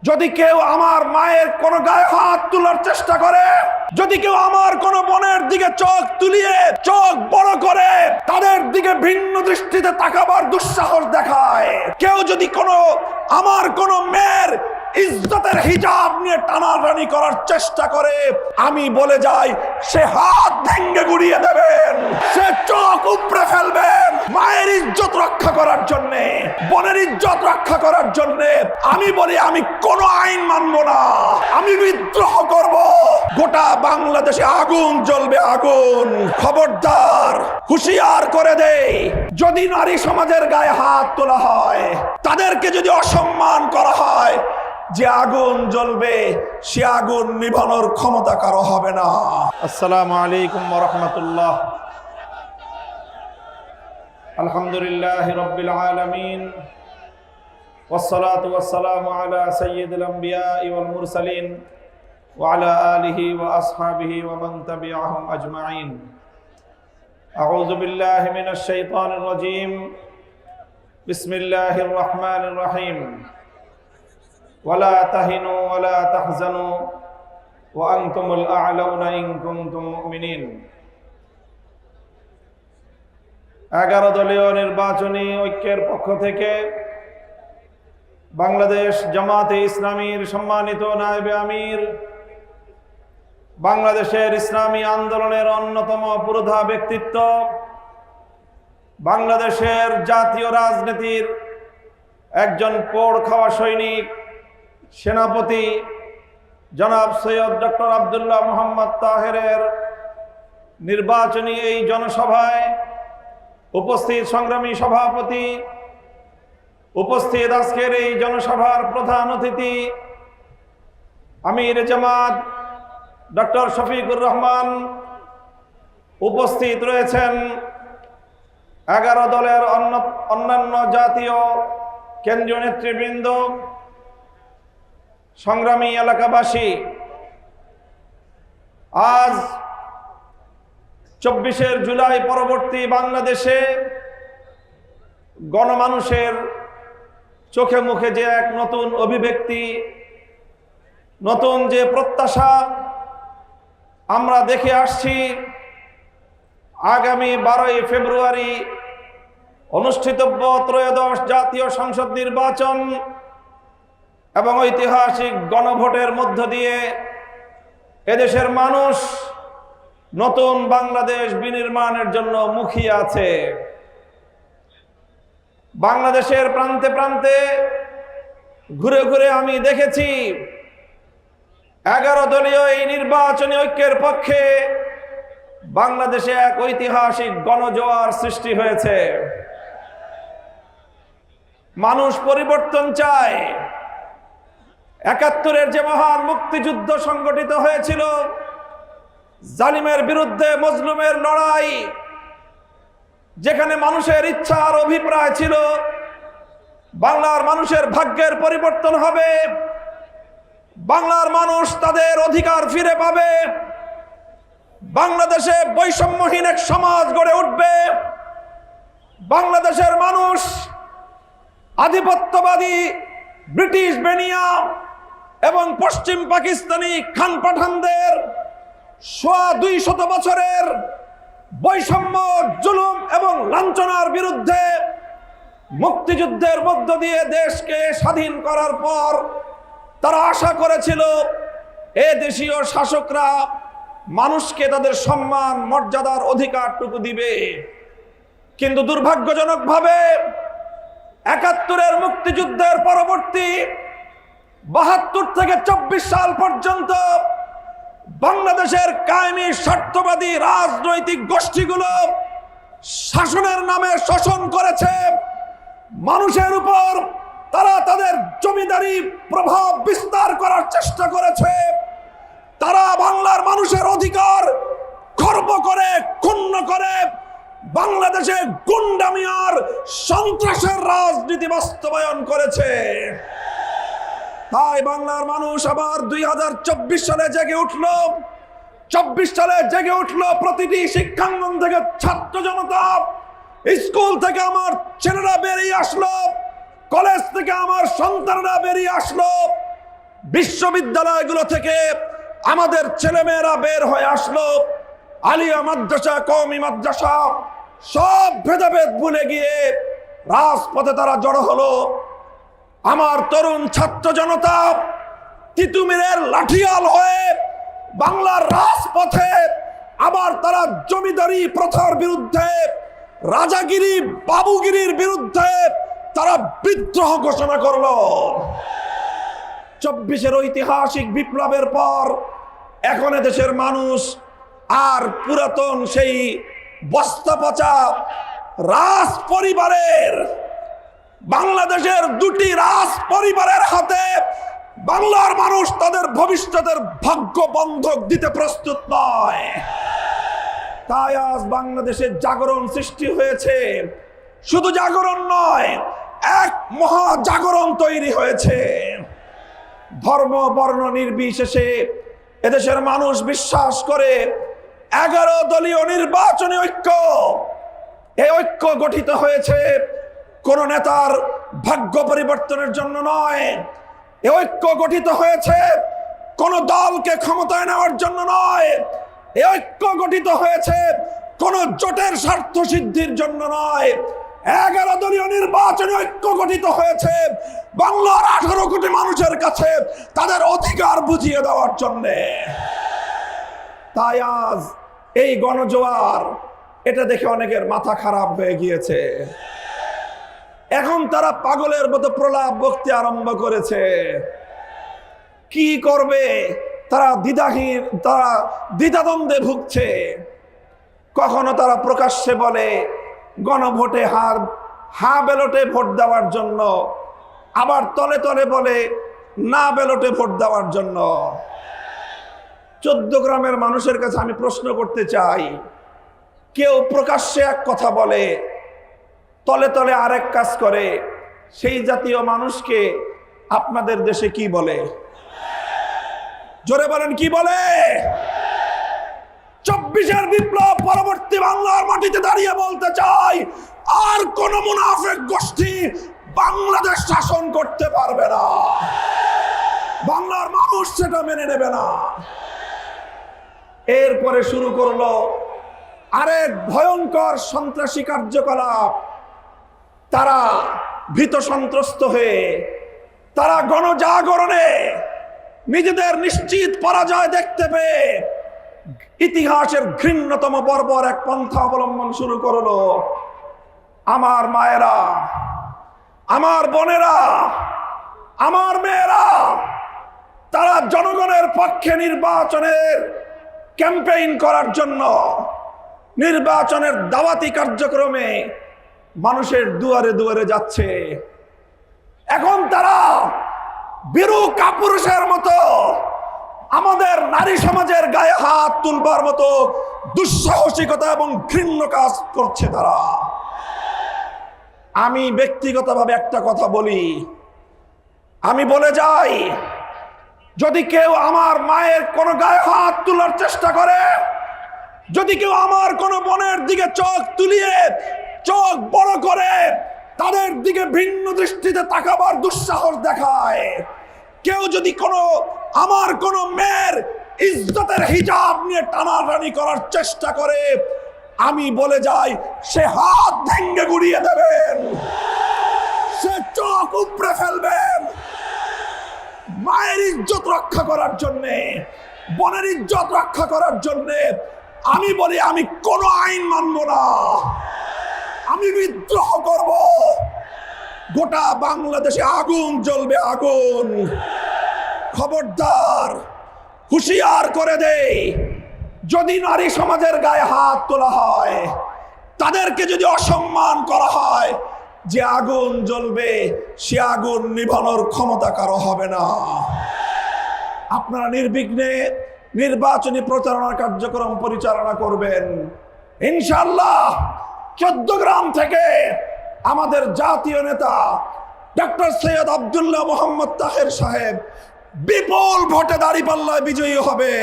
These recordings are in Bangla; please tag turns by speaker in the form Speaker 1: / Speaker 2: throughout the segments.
Speaker 1: যদি কেউ আমার মায়ের কোনো গায়ে হাত তোলার চেষ্টা করে, যদি কেউ আমার কোনো বোনের দিকে চোখ তুলিয়ে চোখ বড় করে তাদের দিকে ভিন্ন দৃষ্টিতে তাকাবার দুঃসাহস দেখায়, কেউ যদি আমার কোনো মেয়ের ইজ্জতের হিজাব নিয়ে টানাটানি করার চেষ্টা করে, আমি বলে যাই সে হাত ভেঙে গুড়িয়ে দেবেন, সে চোখ উপড়ে ফেলবেন। মায়ের ইজ্জত রক্ষা করার জন্য, বোনের ইজ্জত রক্ষা করার জন্য আমি বলি আমি কোনো আইন মানব না, আমি বিদ্রোহ করব। গোটা বাংলাদেশে আগুন জ্বলবে, আগুন। খবরদার, হুঁশিয়ার করে দেই, যদি নারী সমাজের গায়ে হাত তোলা হয়, তাদেরকে যদি অসম্মান করা হয়, যে আগুন জ্বলবে সে আগুন নিভানোর ক্ষমতা কারো হবে না।
Speaker 2: আসসালামু আলাইকুম ওয়া রাহমাতুল্লাহ। আলহামদুলিল্লাহি রাব্বিল আলামিন ওয়াসসালাতু ওয়াসসালামু আলা সাইয়্যিদিল আমবিয়া'i ওয়াল মুরসালিন ওয়া আলা আলিহি ওয়া আসহাবিহি ওয়া মান তাবি'আহুম আজমাইন। আউযু বিল্লাহি মিনাশ শাইতানির রাজীম। বিসমিল্লাহির রহমানির রহিম। ولا تهنوا ولا تحزنوا وأنتم الأعلون إن كنتم مؤمنين। 11 দলীয় নির্বাচনী ঐক্যের পক্ষ থেকে বাংলাদেশ জামাতে ইসলামীর সম্মানিত নায়েবে আমির, বাংলাদেশের ইসলামী আন্দোলনের অন্যতম পুরোধা ব্যক্তিত্ব, বাংলাদেশের জাতীয় রাজনীতির একজন পোড় খাওয়া সৈনিক, সেনাপতি জনাব সৈয়দ ডক্টর আব্দুল্লাহ মোহাম্মদ তাহেরের নির্বাচনী এই জনসভায় উপস্থিত সংগ্রামী সভাপতি, উপস্থিত আজকের এই জনসভার প্রধান অতিথি আমির জামাত ডক্টর শফিকুর রহমান, উপস্থিত রয়েছেন 11 দলের অন্যান্য জাতীয় কেন্দ্রীয় নেতৃবৃন্দ, সংগ্রামী এলাকাবাসী। আজ 24 জুলাই পরবর্তী বাংলাদেশে গণমানুষের চোখে মুখে যে এক নতুন অভিব্যক্তি, নতুন যে প্রত্যাশা আমরা দেখে আসছি, আগামী 12ই ফেব্রুয়ারি অনুষ্ঠিতব্য ত্রয়োদশ জাতীয় সংসদ নির্বাচন এবং ঐতিহাসিক গণভোটের মধ্য দিয়ে এদেশের মানুষ নতুন বাংলাদেশ বিনির্মাণের জন্য মুখিয়ে আছে। বাংলাদেশের প্রান্তে প্রান্তে ঘুরে ঘুরে আমি দেখেছি 11 দলীয় এই নির্বাচনী ঐক্যের পক্ষে বাংলাদেশে এক ঐতিহাসিক গণজোয়ার সৃষ্টি হয়েছে। মানুষ পরিবর্তন চায়। 71-এর যে মহান মুক্তিযুদ্ধ সংগঠিত হয়েছিল, জালিমের বিরুদ্ধে মজলুমের লড়াই, যেখানে মানুষের ইচ্ছা আর অভিপ্রায় ছিল বাংলার মানুষের ভাগ্যের পরিবর্তন হবে, বাংলার মানুষ তাদের অধিকার ফিরে পাবে, বাংলাদেশে বৈষম্যহীন এক সমাজ গড়ে উঠবে, বাংলাদেশের মানুষ আধিপত্যবাদী ব্রিটিশ বেনিয়া এবং পশ্চিম পাকিস্তানি খান পাঠানদের 200 বছরের বৈষম্য, জুলুম এবং লাঞ্ছনার বিরুদ্ধে মুক্তিযুদ্ধের মধ্য দিয়ে দেশকে স্বাধীন করার পর তারা আশা করেছিল এ দেশীয় শাসকরা মানুষকে তাদের সম্মান, মর্যাদার অধিকারটুকু দিবে। কিন্তু দুর্ভাগ্যজনকভাবে 71-এর মুক্তিযুদ্ধের পরবর্তী 72 থেকে 24 সাল পর্যন্ত বাংলাদেশের কায়েমি স্বার্থবাদী রাজনৈতিক গোষ্ঠীগুলো শাসনের নামে শোষণ করেছে মানুষের উপর। তারা তাদের জমিদারি প্রভাব বিস্তার করার চেষ্টা করেছে। তারা বাংলার মানুষের অধিকার খর্ব করে, ক্ষুণ্ণ করে বাংলাদেশে গুন্ডামি আর সন্ত্রাসের রাজনীতি বাস্তবায়ন করেছে। তাই বাংলার মানুষ আবার 2024 সালে জেগে উঠল। 24 সালে জেগে উঠল প্রতিটি শিক্ষাঙ্গন থেকে ছাত্র জনতা, স্কুল থেকে আমার ছেলেরা বেরিয়ে আসলো, কলেজ থেকে আমার সন্তানরা বেরিয়ে আসলো।
Speaker 1: বিশ্ববিদ্যালয়গুলো থেকে আমাদের ছেলেমেয়েরা বের হয়ে আসলো, আলিয়া মাদ্রাসা, কওমি মাদ্রাসা, সব ভেদাভেদ ভুলে গিয়ে রাজপথে তারা জড়ো হলো। আমার তরুণ ছাত্র জনতা তিতুমিরের লাঠিয়াল হয়ে বাংলার রাজপথে আবার তারা জমিদারি প্রথার বিরুদ্ধে, রাজাগিরি বাবুগিরির বিরুদ্ধে তারা বিদ্রোহ ঘোষণা করলো। 24-এর ঐতিহাসিক বিপ্লবের পর এখন দেশের মানুষ আর পুরাতন সেই বস্তা পচা রাজ পরিবারের, বাংলাদেশের দুটি রাজ পরিবারের হাতে বাংলার মানুষ তাদের ভবিষ্যতের ভাগ্য বন্ধক দিতে প্রস্তুত নয়। তাই আজ বাংলাদেশের জাগরণ সৃষ্টি হয়েছে। শুধু জাগরণ নয়, এক মহা জাগরণ তৈরি হয়েছে। ধর্ম বর্ণ নির্বিশেষে এদেশের মানুষ বিশ্বাস করে 11 দলীয় নির্বাচনী ঐক্য, এই ঐক্য গঠিত হয়েছে কোন নেতার ভাগ্য পরিবর্তনের জন্য নয়। এই ঐক্য গঠিত হয়েছে কোন দলকে ক্ষমতায় নেওয়ার জন্য নয়। এই ঐক্য গঠিত হয়েছে কোন জোটের স্বার্থ সিদ্ধির জন্য নয়। 11 দলীয় নির্বাচনী ঐক্য গঠিত হয়েছে বাংলার 18 কোটি মানুষের কাছে তাদের অধিকার বুঝিয়ে দেওয়ার জন্য। তাই আজ এই গণজোয়ার, এটা দেখে অনেকের মাথা খারাপ হয়ে গিয়েছে। এখন তারা পাগলের মতো প্রলাপ বকতে আরম্ভ করেছে। কি করবে তারা দ্বিধাহীন, তারা দ্বিধাদ্বন্দ্বে ভুগছে। কখনো তারা প্রকাশ্যে বলে গণভোটে হা ব্যালটে ভোট দেওয়ার জন্য, আবার তলে তলে বলে না ব্যালটে ভোট দেওয়ার জন্য। 14 গ্রামের মানুষের কাছে আমি প্রশ্ন করতে চাই, কেউ প্রকাশ্যে এক কথা বলে, তলে তলে আরেক কাজ করে, সেই জাতীয় মানুষকে আপনাদের দেশে কি বলে? জোরে বলেন, কি বলে? 24-এর বিপ্লব পরবর্তী বাংলার মাটিতে দাঁড়িয়ে বলতে চাই, আর কোন মুনাফিক গোষ্ঠী বাংলাদেশ শাসন করতে পারবে না। বাংলার মানুষ সেটা মেনে নেবে না। এরপরে শুরু করলো আরেক ভয়ঙ্কর সন্ত্রাসী কার্যকলাপ। তারা ভীত সন্ত্রস্ত হয়ে, তারা গণজাগরণে নিজেদের নিশ্চিত পরাজয় দেখতে পেয়ে ইতিহাসের ঘৃণ্যতম বর্বর এক পন্থা অবলম্বন শুরু করলো। আমার মায়েরা, আমার বোনেরা, আমার মেয়েরা, তারা জনগণের পক্ষে নির্বাচনের ক্যাম্পেইন করার জন্য, নির্বাচনের দাওয়াতি কার্যক্রমে মানুষের দুয়ারে দুয়ারে যাচ্ছে। এখন তারা বীরু কাপুরুষের মতো আমাদের নারী সমাজের গায়ে হাত তুলবার মতো দুঃসাহসিকতা এবং ঘৃণ্য কাজ করছে তারা। আমি ব্যক্তিগতভাবে একটা কথা বলি, আমি বলে যাই, যদি কেউ আমার মায়ের কোনো গায়ে হাত তোলার চেষ্টা করে, যদি কেউ আমার কোনো বোনের দিকে চোখ তুলিয়ে চোখ বড় করে তাদের দিকে ভিন্ন দৃষ্টিতে তাকাবার দুঃসাহস দেখায়, কেউ যদি আমার কোনো মেয়ের ইজ্জতের হিজাব নিয়ে টানাটানি করার চেষ্টা করে, আমি বলে যাই, সে হাত ভেঙে গুড়িয়ে দেবেন, সে চোখ উপড়ে ফেলবেন। মায়ের ইজ্জত রক্ষা করার জন্যে, বোনের ইজ্জত রক্ষা করার জন্যে আমি বলি, আমি কোনো আইন মানব না, আমি বিদ্রোহ করব। গোটা বাংলাদেশে আগুন জ্বলবে, আগুন। খবরদার, হুঁশিয়ার করে দেই, যদি নারী সমাজের গায়ে হাত তোলা হয়, তাদেরকে যদি অসম্মান করা হয়, যে আগুন জ্বলবে সে আগুন নিভানোর ক্ষমতা কারো হবে না। আপনারা নির্বিঘ্নে নির্বাচনী প্রচারণা কার্যক্রম পরিচালনা করবেন ইনশাআল্লাহ। 14 গ্রাম থেকে আমাদের জাতীয় নেতা ডক্টর সৈয়দ আব্দুল্লাহ মোহাম্মদ তাহের সাহেব বিপুল ভোটে দাঁড়িপাল্লায় বিজয়ী হবে।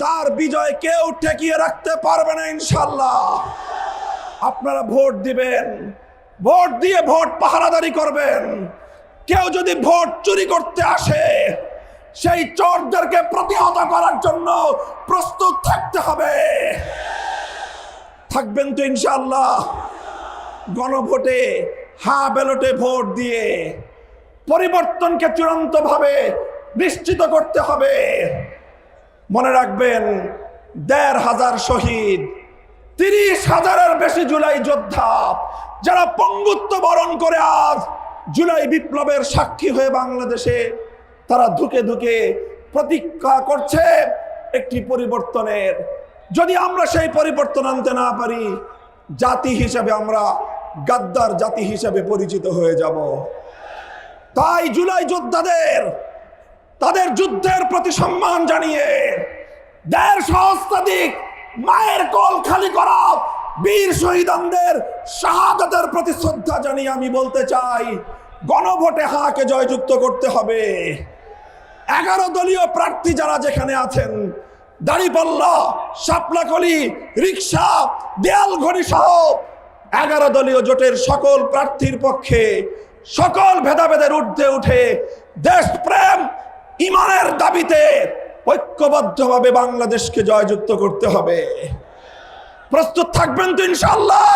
Speaker 1: তার বিজয় কেউ ঠেকিয়ে রাখতে পারবে না ইনশাআল্লাহ। আপনারা ভোট দিবেন, ভোট দিয়ে ভোট পাহারাদারি করবেন। কেউ যদি ভোট চুরি করতে আসে, সেই চোরদেরকে প্রতিহত করার জন্য প্রস্তুত থাকতে হবে। থাকবেন তো ইনশাআল্লাহ? গণভোটে, ব্যালটে ভোট দিয়ে পরিবর্তনকে চূড়ান্তভাবে নিশ্চিত করতে হবে। মনে রাখবেন, ১৫০০ শহীদ, ৩০,০০০-এর বেশি জুলাই যোদ্ধা যারা পঙ্গুত্ব বরণ করে আজ জুলাই বিপ্লবের সাক্ষী হয়ে বাংলাদেশে তারা ধুকে ধুকে প্রতীক্ষা করছে একটি পরিবর্তনের। যদি আমরা সেই পরিবর্তন আনতে না পারি, জাতি হিসেবে আমরা গাদ্দার জাতি হিসেবে পরিচিত হয়ে যাব। তাই জুলাই যোদ্ধাদের তাদের যুদ্ধের প্রতি সম্মান জানিয়ে ১৫০ সহস্রাধিক মায়ের কোল খালি করা বীর শহীদদের শাহাদাতের প্রতি শ্রদ্ধা জানিয়ে আমি বলতে চাই, গণভোটে হাকে জয়যুক্ত করতে হবে। ১১ দলীয় প্রার্থী যারা যেখানে আছেন, দাড়িপাল্লা, শাপলাকলি, রিকশা, দেয়ালঘড়ি সহ ১১ দলীয় জোটের সকল প্রার্থীর পক্ষে সকল ভেদাভেদের ঊর্ধ্বে উঠে দেশপ্রেম, ইমানের দাবিতে ঐক্যবদ্ধভাবে বাংলাদেশকে জয়যুক্ত করতে হবে। প্রস্তুত থাকবেন তো ইনশাআল্লাহ?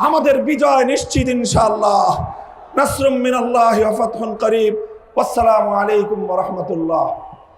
Speaker 1: আমাদের বিজয় নিশ্চিত ইনশাআল্লাহ। নাসরুম মিনাল্লাহি ওয়া ফাতহুন করিব। আসসালামু আলাইকুম ওয়া রাহমাতুল্লাহ।